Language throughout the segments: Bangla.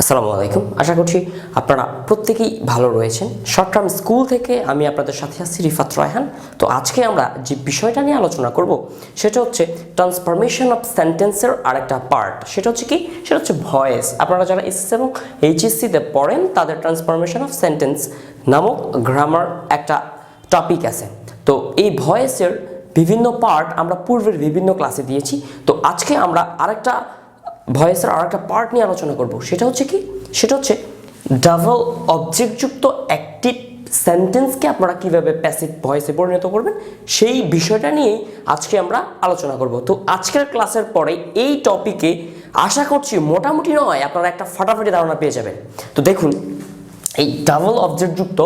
আসসালামু আলাইকুম। আশা করছি আপনারা প্রত্যেকেই ভালো রয়েছেন। শর্ট টার্ম স্কুল থেকে আমি আপনাদের সাথে আছি রিফাত রায়হান। তো আজকে আমরা যে বিষয়টা নিয়ে আলোচনা করব সেটা হচ্ছে ট্রান্সফরমেশন অফ সেন্টেন্সের আরেকটা পার্ট। সেটা হচ্ছে কি? সেটা হচ্ছে ভয়েস। আপনারা যারা এসএসসি এবং এইচএসসিতে পড়েন তাদের ট্রান্সফরমেশন অফ সেন্টেন্স নামক গ্রামার একটা টপিক আছে। তো এই ভয়েসের বিভিন্ন পার্ট আমরা পূর্বের বিভিন্ন ক্লাসে দিয়েছি। তো আজকে আমরা আরেকটা ভয়েসের আরেকটা পার্ট নিয়ে আলোচনা করব। সেটা হচ্ছে কি? সেটা হচ্ছে ডাবল অবজেক্টযুক্ত অ্যাক্টিভ সেন্টেন্সকে আপনারা কিভাবে প্যাসিভ ভয়েসে পরিণত করবেন সেই বিষয়টা নিয়েই আজকে আমরা আলোচনা করব। তো আজকের ক্লাসের পরে এই টপিকে আশা করছি মোটামুটি নয় আপনারা একটা ফাটাফাটি ধারণা পেয়ে যাবেন। তো দেখুন, এই ডাবল অবজেক্টযুক্ত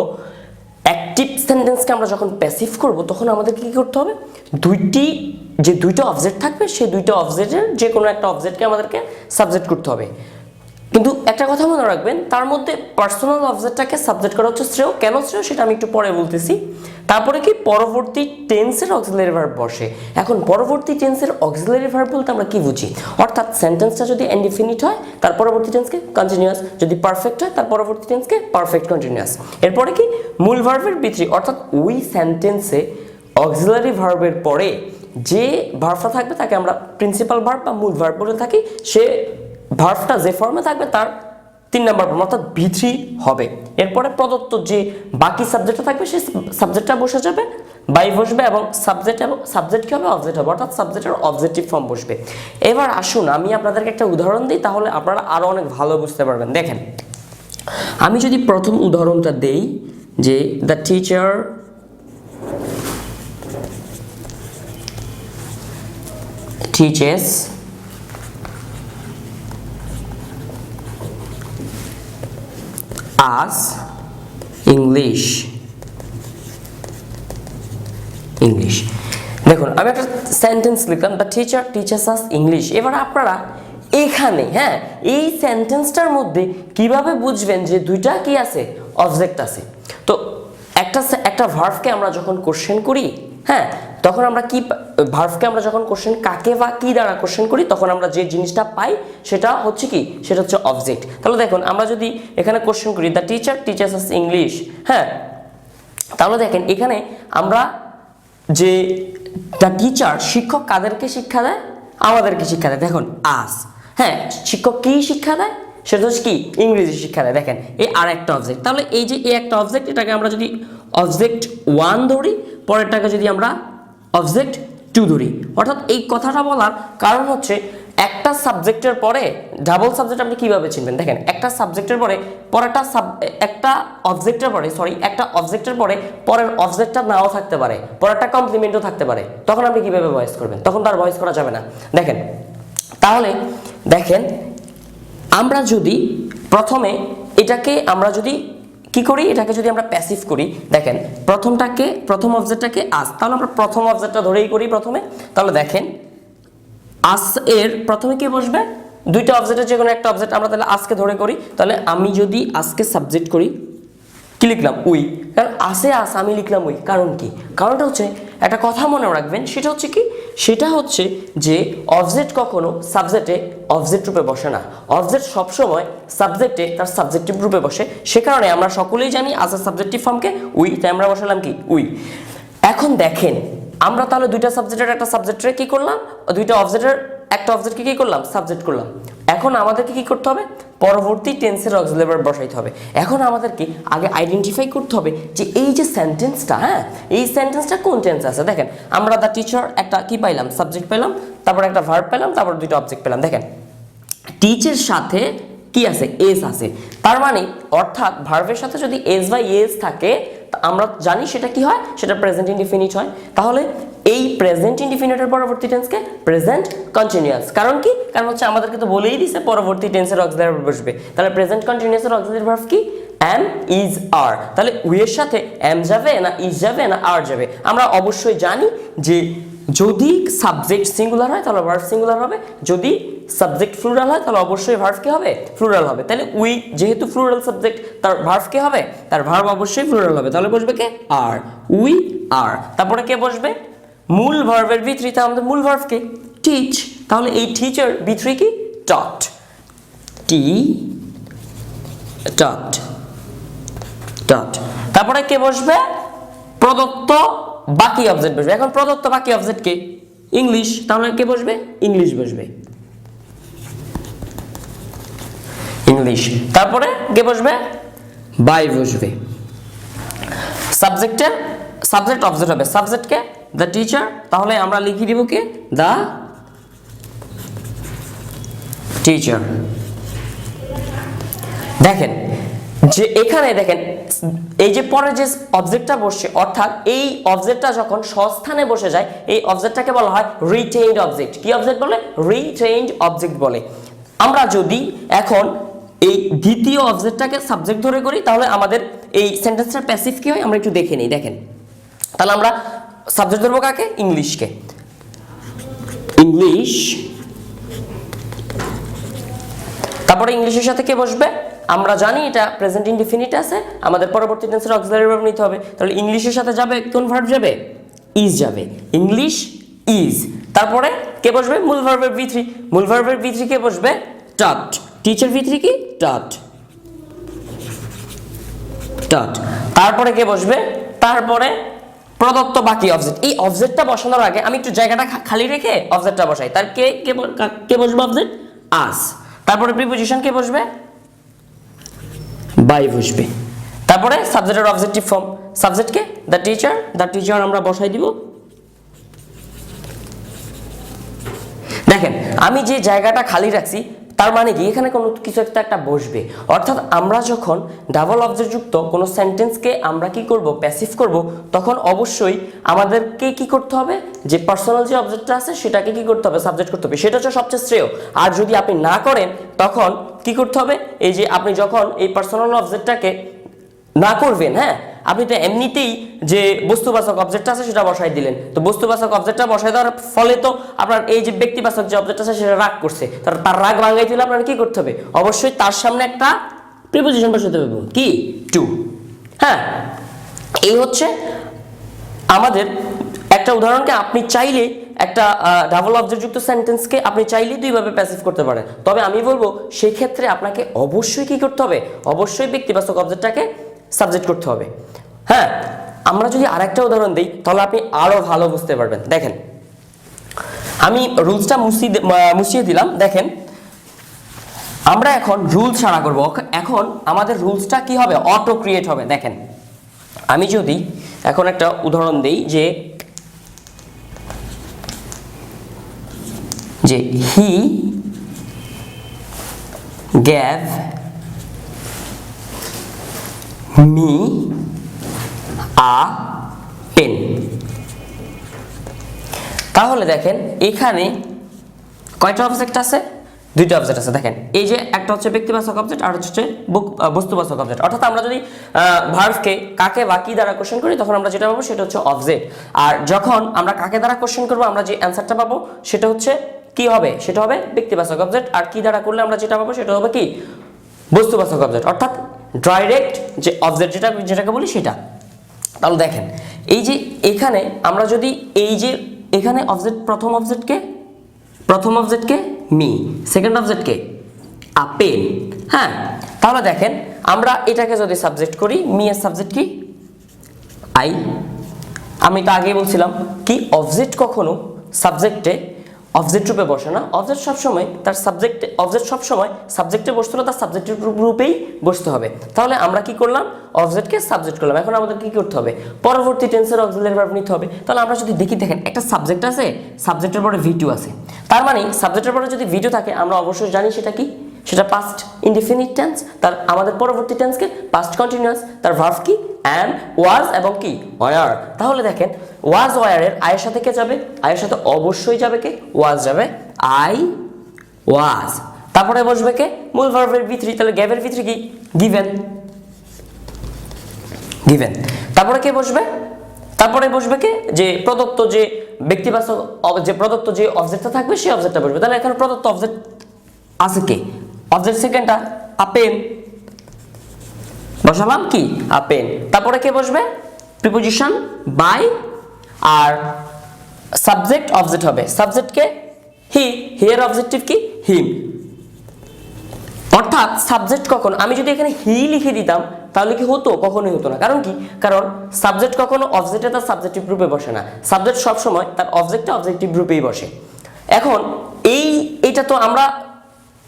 অ্যাক্টিভ সেন্টেন্সকে আমরা যখন প্যাসিভ করব তখন আমাদের কি করতে হবে? দুইটা অবজেক্ট থাকবে, সেই দুইটা অবজেক্টের যে কোনো একটা অবজেক্টকে আমাদেরকে সাবজেক্ট করতে হবে। কিন্তু একটা কথা মনে রাখবেন, তার মধ্যে পার্সোনাল অবজেক্টটাকে সাবজেক্ট করা হচ্ছে শ্রেয়। কেন শ্রেয় সেটা আমি একটু পরে বলতেছি। তারপরে কি পরবর্তী টেন্সের অক্সিলারি ভার্ব বসে। এখন পরবর্তী টেন্সের অক্সিলারি ভার্ব বলতে আমরা কি বুঝি? অর্থাৎ সেন্টেন্সটা যদি ইনডিফিনিট হয় তার পরবর্তী টেন্সকে কন্টিনিউয়াস, যদি পারফেক্ট হয় তার পরবর্তী টেন্সকে পারফেক্ট কন্টিনিউয়াস। এরপরে কি মূল ভার্বের ভিতরে, অর্থাৎ ওই সেন্টেন্সে অক্সিলারি ভার্বের পরে যে ভার্বটা থাকবে তাকে আমরা প্রিন্সিপাল ভার্ব বা মূল ভার্ব বলে থাকি। সে ভার্বটা যে ফর্মে থাকবে তার 3 নম্বর ফর্ম অর্থাৎ V3 হবে। এরপরে প্রদত্ত যে বাকি সাবজেক্টটা থাকবে সেই সাবজেক্টটা বসে যাবে, বাই বসবে এবং সাবজেক্ট কি হবে? অবজেক্ট হবে, অর্থাৎ সাবজেক্টের অবজেক্টিভ ফর্ম বসবে। এবার আসুন আমি আপনাদেরকে একটা উদাহরণ দিই, তাহলে আপনারা আরো অনেক ভালো বুঝতে পারবেন। দেখেন, আমি যদি প্রথম উদাহরণটা দেই যে the teacher teaches us English। দেখুন, আমি একটা সেন্টেন্স লিখলাম, the teacher teachers us English. এবার আপনারা এখানে এই সেন্টেন্সটার মধ্যে কিভাবে বুঝবেন যে দুইটা কি আছে? অবজেক্ট আছে। তো একটা ভার্বকে আমরা যখন কোশ্চেন করি, তখন আমরা কি ভার্বকে আমরা যখন কোশ্চেন কাকে বা কি দ্বারা কোশ্চেন করি তখন আমরা যে জিনিসটা পাই সেটা হচ্ছে কি? সেটা হচ্ছে অবজেক্ট। তাহলে দেখুন, আমরা যদি এখানে কোশ্চেন করি the teacher teachers us English, তাহলে দেখেন এখানে আমরা যে দ্য টিচার, শিক্ষক কাদেরকে শিক্ষা দেয়? আমাদেরকে শিক্ষা দেয়। দেখুন আস, শিক্ষক কি শিক্ষা দেয়? সেটা হচ্ছে কি? ইংরেজি শিক্ষা দেয়। দেখেন এই আর একটা অবজেক্ট। তাহলে এই যে এই একটা অবজেক্ট, এটাকে আমরা যদি অবজেক্ট 1 ধরি, পরেরটাকে যদি আমরা অবজেক্ট 2 ধরি, অর্থাৎ এই কথাটা বলার কারণ হচ্ছে একটা সাবজেক্টের পরে ডাবল সাবজেক্ট আপনি কিভাবে চিনবেন? দেখেন, একটা সাবজেক্টের পরে একটা অবজেক্টের পরে পরের অবজেক্টটা নাও থাকতে পারে, পরেরটা কমপ্লিমেন্টও থাকতে পারে। তখন আপনি কিভাবে ভয়েস করবেন? তখন তার ভয়েস করা যাবে না। দেখেন, তাহলে দেখেন আমরা যদি প্রথমে এটাকে আমরা যদি কি করি, এটাকে যদি আমরা প্যাসিভ করি, দেখেন প্রথম অবজেক্টটাকে আস, তাহলে আমরা প্রথম অবজেক্টটা ধরেই করি প্রথমে। তাহলে দেখেন আস এর প্রথমে কি বসবে? দুইটা অবজেক্টের যে কোনো একটা অবজেক্ট আমরা তাহলে আজকে ধরে করি। তাহলে আমি যদি আজকে সাবজেক্ট করি, কি লিখলাম? উই। কারণ আসে আস, আমি লিখলাম উই। কারণ কি? কারণটা হচ্ছে একটা কথা মনে রাখবেন, সেটা হচ্ছে কি? সেটা হচ্ছে যে অবজেক্ট কখনো সাবজেক্টে অবজেক্ট রূপে বসে না। অবজেক্ট সবসময় সাবজেক্টে তার সাবজেক্টিভ রূপে বসে। সে কারণে আমরা সকলেই জানি আস এর সাবজেক্টিভ ফর্মকে উই, তাই আমরা বসালাম কি? উই। এখন দেখেন, আমরা তাহলে দুইটা সাবজেক্টের একটা সাবজেক্টে কি করলাম? দুইটা অবজেক্টের একটা অবজেক্টকে কি করলাম? সাবজেক্ট করলাম। এখন আমাদেরকে কি করতে হবে? পরবর্তী টেন্সের অক্সিলারি ভার্ব বসাইতে হবে। এখন আমাদেরকে আগে আইডেন্টিফাই করতে হবে যে এই যে সেন্টেন্সটা, এই সেন্টেন্সটা কোন টেন্স আছে। দেখেন, আমরা দ্য টিচার একটা কি পাইলাম? সাবজেক্ট পেলাম, তারপর একটা ভার্ব পেলাম, তারপর দুইটা অবজেক্ট পেলাম। দেখেন টিচের সাথে কি আছে? এস আছে। তার মানে অর্থাৎ ভার্বের সাথে যদি এস বা এস থাকে আমরা জানি সেটা কি হয়? সেটা প্রেজেন্ট ইনডিফিনিট হয়। তাহলে এই প্রেজেন্ট ইনডিফিনিটের পরবর্তী টেন্সকে প্রেজেন্ট কন্টিনিউয়াস। কারণ কি? কারণ হচ্ছে আমাদেরকে তো বলেই দিছে পরবর্তী টেন্সের অক্সিলারি ভার্ব বসবে। তাহলে প্রেজেন্ট কন্টিনিউয়াসের অক্সিলারি ভার্ব কি? am, is, are। তাহলে উই এর সাথে am যাবে না is যাবে না are যাবে? আমরা অবশ্যই জানি যে যদি সাবজেক্ট সিঙ্গুলার হয় তাহলে ভার্ব সিঙ্গুলার হবে, যদি সাবজেক্ট ফ্লুরাল হয় তাহলে অবশ্যই ভার্ব কি হবে? ফ্লুরাল হবে। তাহলে উই যেহেতু ফ্লুরাল সাবজেক্ট, তার ভার্ব কি হবে? তার ভার্ব অবশ্যই ফ্লুরাল হবে। তাহলে বসবে কে? আর, উই আর। তারপরে কে বসবে? মূল ভার্বের V3, তে আমাদের মূল ভার্ব কে? টিচ। তাহলে এই টিচার V3 কি? টট, টি taught taught তারপরে কে বসবে প্রদত্ত বাকি অবজেক্ট বসবে এখন প্রদত্ত বাকি অবজেক্ট কে ইংলিশ তাহলে কে বসবে ইংলিশ বসবে ইংলিশ তারপরে কে বসবে বাই বসবে সাবজেক্টের সাবজেক্ট অবজেক্ট হবে সাবজেক্ট কে দ্য টিচার তাহলে আমরা লিখে দিব কে দ্য টিচার দেখেন যে এখানে দেখেন এই যে পরে যে অবজেক্টটা বসছে অর্থাৎ এই অবজেক্টটা যখন স্বস্থানে বসে যায় এই অবজেক্টটাকে বলা হয় রিটেইনড অবজেক্ট কি অবজেক্ট বলে রিটেইনড অবজেক্ট বলে আমরা যদি এখন এই দ্বিতীয় অবজেক্টটাকে সাবজেক্ট ধরে করি তাহলে আমাদের এই সেন্টেন্সটার প্যাসিভ কি হয় আমরা একটু দেখে নিই দেখেন তাহলে আমরা সাবজেক্ট ধরবো কাকে ইংলিশকে ইংলিশ তারপরে ইংলিশের সাথে কে বসবে আমরা জানি এটা প্রেজেন্ট ইনডিফিনিট আছে আমাদের পরবর্তী টেন্সের অক্সিলারি ভার্ব নিতে হবে তাহলে ইংলিশের সাথে যাবে কোন ভার্ব যাবে ইজ যাবে ইংলিশ ইজ তারপরে কে বসবে মূল ভার্বের v3 মূল ভার্বের v3 কে বসবে taught টিচার v3 কি taught taught তারপরে কে বসবে তারপরে প্রদত্ত বাকি অবজেক্ট এই অবজেক্টটা বসানোর আগে আমি একটু জায়গাটা খালি রেখে অবজেক্টটা বসাই তার কে বসবে অবজেক্ট আস তারপরে প্রিপোজিশন কে বসবে বাই বসবে তারপরে সাবজেক্টের objective form subject K the teacher আমরা বসাই দিব দেখেন আমি যে জায়গাটা খালি রাখছি তার মানে কি এখানে কোনো কিছু একটা বসবে অর্থাৎ আমরা যখন ডাবল অবজেক্ট যুক্ত কোনো সেন্টেন্সকে আমরা কি করব প্যাসিভ করব তখন অবশ্যই আমাদেরকে কি করতে হবে যে পার্সোনাল যে অবজেক্টটা আছে সেটাকে কি করতে হবে সাবজেক্ট করতে হবে সেটা হচ্ছে সবচেয়ে শ্রেয় আর যদি আপনি না করেন তখন কি করতে হবে এই যে আপনি যখন এই পার্সোনাল অবজেক্টটাকে না করবেন হ্যাঁ আপনি তো এমনিতেই যে বস্তুবাচক অবজেক্টটা আছে সেটা বসাই দিলেন তো বস্তুবাচক অবজেক্টটা বসাই দেওয়ার ফলে তো আপনার এই যে ব্যক্তিবাচক যে অবজেক্ট আছে সেটা রাগ করছে তার রাগ ভাঙাইতে হলে আপনার কি করতে হবে অবশ্যই তার সামনে একটা প্রিপোজিশন বসাতে হবে কি টু হ্যাঁ এই হচ্ছে আমাদের একটা উদাহরণকে আপনি চাইলে একটা ডাবল অবজেক্ট যুক্ত সেন্টেন্সকে আপনি চাইলে দুইভাবে প্যাসিভ করতে পারেন তবে আমি বলবো সেই ক্ষেত্রে আপনাকে অবশ্যই কি করতে হবে অবশ্যই ব্যক্তিবাচক অবজেক্টটাকে সাবজেক্ট করতে হবে হ্যাঁ আমরা যদি আরেকটা উদাহরণ দিই তাহলে আপনি আরো ভালো বুঝতে পারবেন দেখেন আমি রুলসটা মুছিয়ে দিলাম দেখেন আমরা এখন রুল ছাড়া করব এখন আমাদের রুলসটা কি হবে অটো ক্রিয়েট হবে দেখেন আমি যদি এখন একটা উদাহরণ দেই যে হি gave me a pen তাহলে দেখেন এখানে কয়টা অবজেক্ট আছে দুইটা অবজেক্ট আছে দেখেন এই যে একটা হচ্ছে ব্যক্তিবাচক অবজেক্ট আর হচ্ছে বস্তুবাচক অবজেক্ট অর্থাৎ আমরা যদি ভার্বকে কাকে বা কি দ্বারা কোশ্চেন করি তখন আমরা যেটা পাবো সেটা হচ্ছে অবজেক্ট আর যখন আমরা কাকে দ্বারা কোশ্চেন করব আমরা যে অ্যানসারটা পাবো সেটা হচ্ছে কি হবে সেটা হবে ব্যক্তিবাচক অবজেক্ট আর কি দ্বারা করলে আমরা যেটা পাবো সেটা হবে কি বস্তুবাচক অবজেক্ট অর্থাৎ ডাইরেক্ট যে অবজেক্ট যেটাকে বলি সেটা তাহলে দেখেন এই যে এখানে আমরা যদি এই যে এখানে অবজেক্ট প্রথম অবজেক্টকে মি সেকেন্ড অবজেক্টকে আ পেন হ্যাঁ তাহলে দেখেন আমরা এটাকে যদি সাবজেক্ট করি মি এর সাবজেক্ট কি আই আমি তো আগেই বলছিলাম কি অবজেক্ট কখনো সাবজেক্টে অবজেক্ট রূপে বসে না অবজেক্ট সবসময় তার সাবজেক্টে অবজেক্ট সবসময় সাবজেক্টে বসতে হলে তার সাবজেক্টের রূপেই বসতে হবে তাহলে আমরা কি করলাম অবজেক্টকে সাবজেক্ট করলাম এখন আমাদের কি করতে হবে পরবর্তী টেন্সের অক্সিলারি ভার্ব নিতে হবে তাহলে আমরা যদি দেখি দেখেন একটা সাবজেক্ট আছে সাবজেক্টের পরে V2 আছে তার মানে সাবজেক্টের পরে যদি V2 থাকে আমরা অবশ্যই জানি সেটা কি সেটা পাস্ট ইনডিফিনিট টেন্স তার আমাদের পরবর্তী টেন্সকে পাস্ট কন্টিনিউয়াস তার ভার্ব কি am was এবং কি were তাহলে দেখেন was were এর আয়ের সাথে কে যাবে আয়ের সাথে অবশ্যই যাবে কে was যাবে I was তারপরে বসবে কে মূল ভার্বের v3 তাহলে gave এর v3 কি given তারপরে কে বসবে তারপরে বসবে কে যে প্রদত্ত যে ব্যক্তিবাচক যে প্রদত্ত যে অবজেক্টটা থাকবে সেই অবজেক্টটা বসবে তাহলে এখানে প্রদত্ত অবজেক্ট আছে কে অবজেক্ট সেকেন্ডটা a pen বসালাম কি a pen তারপরে কে বসবে প্রিপোজিশন বাই আর সাবজেক্ট অবজেক্ট হবে সাবজেক্ট কে হি এর অবজেক্টিভ কি হিম অর্থাৎ সাবজেক্ট কখনো, আমি যদি এখানে হি লিখে দিতাম তাহলে কি হতো? কখনোই হতো না। কারণ কি? কারণ সাবজেক্ট কখনো অবজেক্টে তার সাবজেক্টিভ রূপে বসে না, সাবজেক্ট সবসময় তার অবজেক্টে অবজেক্টিভ রূপেই বসে। এখন এইটা তো আমরা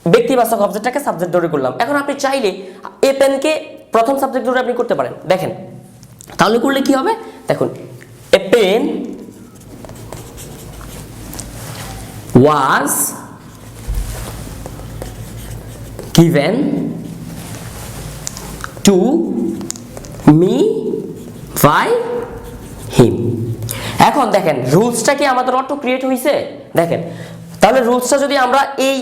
ব্যক্তিবাচক অবজেক্টটাকে সাবজেক্ট ধরে করলাম। এখন আপনি চাইলে এ পেনকে প্রথম সাবজেক্ট ধরে আপনি করতে পারেন। দেখেন তাহলে করলে কি হবে? দেখুন, a pen was given to me by him। এখন দেখেন রুলসটা কি আমাদের অটো ক্রিয়েট হয়েছে? দেখেন তাহলে রুলসটা যদি আমরা এই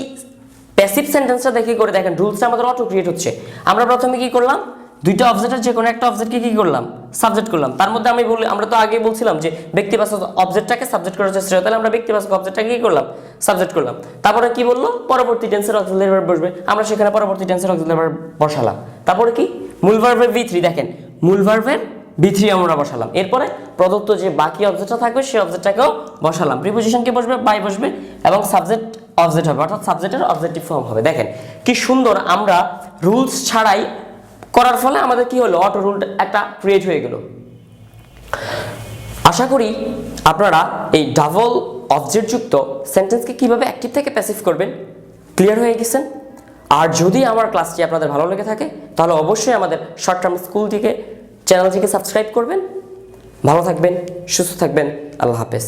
প্যাসিভ সেন্টেন্সটা দেখে করে, দেখেন রুলসটা আমাদের অটো ক্রিয়েট হচ্ছে। আমরা প্রথমে কি করলাম? দুইটা অবজেক্টের যে কোনো একটা অবজেক্টকে কি করলাম? সাবজেক্ট করলাম। তার মধ্যে আমরা তো আগে বলছিলাম যে ব্যক্তিবাচক অবজেক্টটাকে সাবজেক্ট করার চেষ্টা করে, তাহলে আমরা ব্যক্তিবাচক অবজেক্টটাকে কি করলাম? সাবজেক্ট করলাম। তারপরে কি বললো? পরবর্তী টেন্সের অক্সিলারি ভার্ব বসবে, আমরা সেখানে পরবর্তী টেন্সের অক্সিলারি ভার্ব বসালাম। তারপরে কি? মূল ভার্বের V3, দেখেন মূল ভার্বের V3 আমরা বসালাম। এরপরে প্রদত্ত যে বাকি অবজেক্টটা থাকবে সেই অবজেক্টটাকেও বসালাম। প্রিপোজিশন কি বসবে? বাই বসবে এবং সাবজেক্ট অবজেক্ট হবে, অর্থাৎ সাবজেক্টের অবজেক্টিভ ফর্ম হবে। দেখেন কি সুন্দর, আমরা রুলস ছাড়াই করার ফলে আমাদের কি হলো? অটো রুল একটা ক্রিয়েট হয়ে গেল। আশা করি আপনারা এই ডাবল অবজেক্ট যুক্ত সেন্টেন্সকে কিভাবে অ্যাক্টিভ থেকে প্যাসিভ করবেন ক্লিয়ার হয়ে গেছেন। আর যদি আমার ক্লাসটি আপনাদের ভালো লেগে থাকে তাহলে অবশ্যই আমাদের শর্ট টার্ম স্কুলটিকে চ্যানেলটিকে সাবস্ক্রাইব করবেন। ভালো থাকবেন, সুস্থ থাকবেন, আল্লাহ হাফেজ।